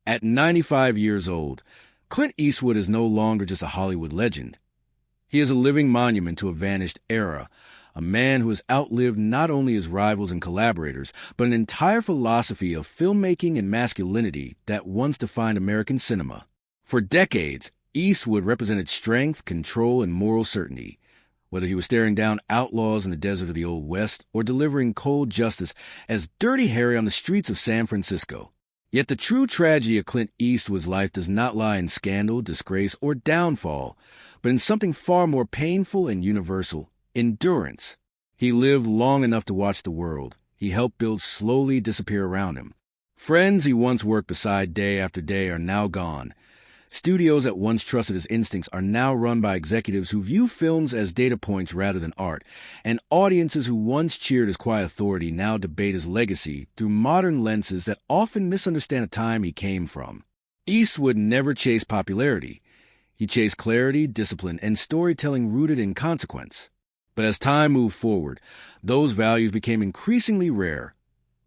At 95 years old, Clint Eastwood is no longer just a Hollywood legend. He is a living monument to a vanished era, a man who has outlived not only his rivals and collaborators, but an entire philosophy of filmmaking and masculinity that once defined American cinema. For decades, Eastwood represented strength, control, and moral certainty, whether he was staring down outlaws in the desert of the Old West or delivering cold justice as Dirty Harry on the streets of San Francisco. Yet the true tragedy of Clint Eastwood's life does not lie in scandal, disgrace, or downfall, but in something far more painful and universal: endurance. He lived long enough to watch the world he helped build slowly disappear around him. Friends he once worked beside day after day are now gone. Studios that once trusted his instincts are now run by executives who view films as data points rather than art, and audiences who once cheered his quiet authority now debate his legacy through modern lenses that often misunderstand the time he came from. Eastwood never chased popularity. He chased clarity, discipline, and storytelling rooted in consequence. But as time moved forward, those values became increasingly rare,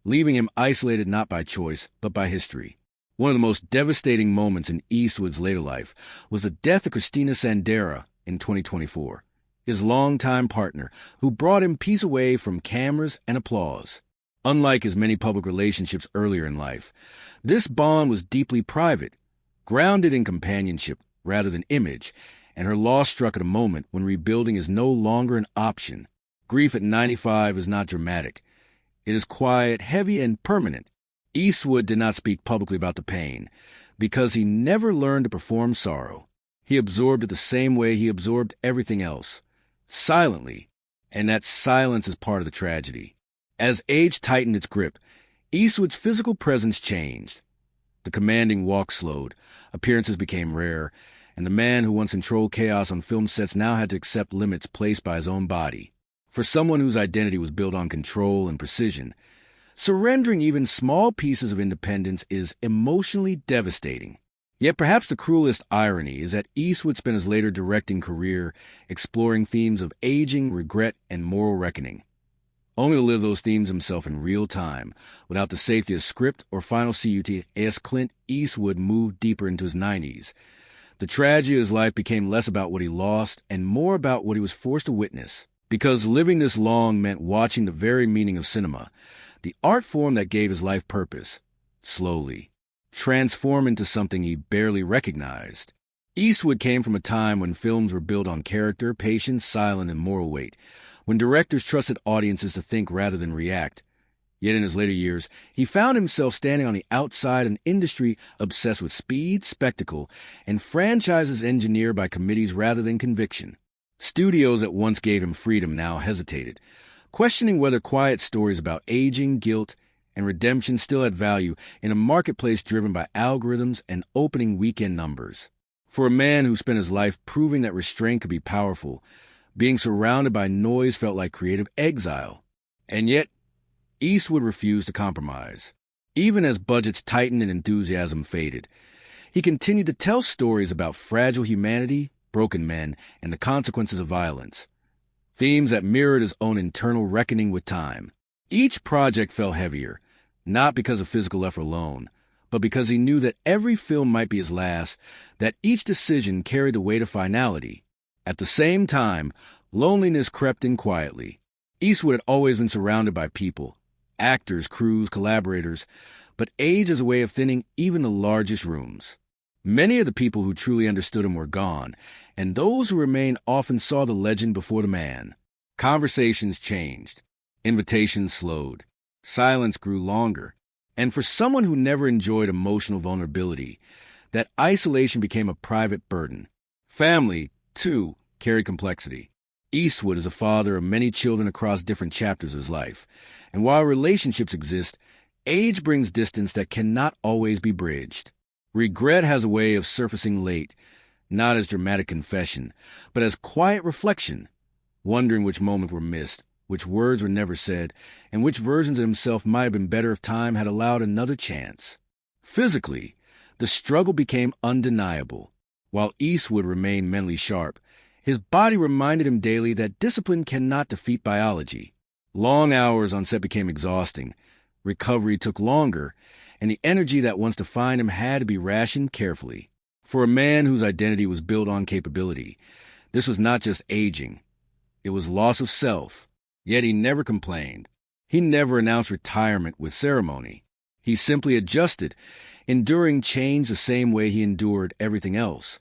leaving him isolated not by choice, but by history. One of the most devastating moments in Eastwood's later life was the death of Christina Sandera in 2024, his longtime partner, who brought him peace away from cameras and applause. Unlike his many public relationships earlier in life, this bond was deeply private, grounded in companionship rather than image, and her loss struck at a moment when rebuilding is no longer an option. Grief at 95 is not dramatic. It is quiet, heavy, and permanent. Eastwood did not speak publicly about the pain, because he never learned to perform sorrow. He absorbed it the same way he absorbed everything else, silently, and that silence is part of the tragedy. As age tightened its grip, Eastwood's physical presence changed. The commanding walk slowed, appearances became rare, and the man who once controlled chaos on film sets now had to accept limits placed by his own body. For someone whose identity was built on control and precision, surrendering even small pieces of independence is emotionally devastating. Yet perhaps the cruelest irony is that Eastwood spent his later directing career exploring themes of aging, regret, and moral reckoning, only to live those themes himself in real time, without the safety of script or final CUT. As Clint Eastwood moved deeper into his 90s, the tragedy of his life became less about what he lost and more about what he was forced to witness. Because living this long meant watching the very meaning of cinema, the art form that gave his life purpose, slowly transform into something he barely recognized. Eastwood came from a time when films were built on character, patience, silence, and moral weight, when directors trusted audiences to think rather than react. Yet in his later years, he found himself standing on the outside of an industry obsessed with speed, spectacle, and franchises engineered by committees rather than conviction. Studios that once gave him freedom now hesitated, questioning whether quiet stories about aging, guilt, and redemption still had value in a marketplace driven by algorithms and opening weekend numbers. For a man who spent his life proving that restraint could be powerful, being surrounded by noise felt like creative exile. And yet, Eastwood refused to compromise. Even as budgets tightened and enthusiasm faded, he continued to tell stories about fragile humanity, broken men, and the consequences of violence, themes that mirrored his own internal reckoning with time. Each project felt heavier, not because of physical effort alone, but because he knew that every film might be his last, that each decision carried the weight of finality. At the same time, loneliness crept in quietly. Eastwood had always been surrounded by people, actors, crews, collaborators, but age is a way of thinning even the largest rooms. Many of the people who truly understood him were gone, and those who remained often saw the legend before the man. Conversations changed. Invitations slowed. Silence grew longer. And for someone who never enjoyed emotional vulnerability, that isolation became a private burden. Family, too, carried complexity. Eastwood is a father of many children across different chapters of his life, and while relationships exist, age brings distance that cannot always be bridged. Regret has a way of surfacing late, not as dramatic confession, but as quiet reflection, wondering which moments were missed, which words were never said, and which versions of himself might have been better if time had allowed another chance. Physically, the struggle became undeniable. While Eastwood remained mentally sharp, his body reminded him daily that discipline cannot defeat biology. Long hours on set became exhausting, Recovery took longer, and the energy that once defined him had to be rationed carefully. For a man whose identity was built on capability, this was not just aging. It was loss of self. Yet he never complained. He never announced retirement with ceremony. He simply adjusted, enduring change the same way he endured everything else.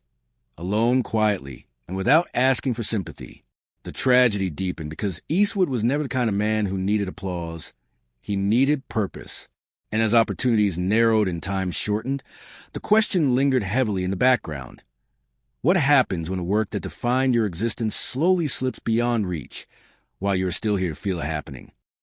Alone, quietly, and without asking for sympathy. The tragedy deepened because Eastwood was never the kind of man who needed applause. He needed purpose. And as opportunities narrowed and time shortened, the question lingered heavily in the background. What happens when the work that defined your existence slowly slips beyond reach while you're still here to feel it happening?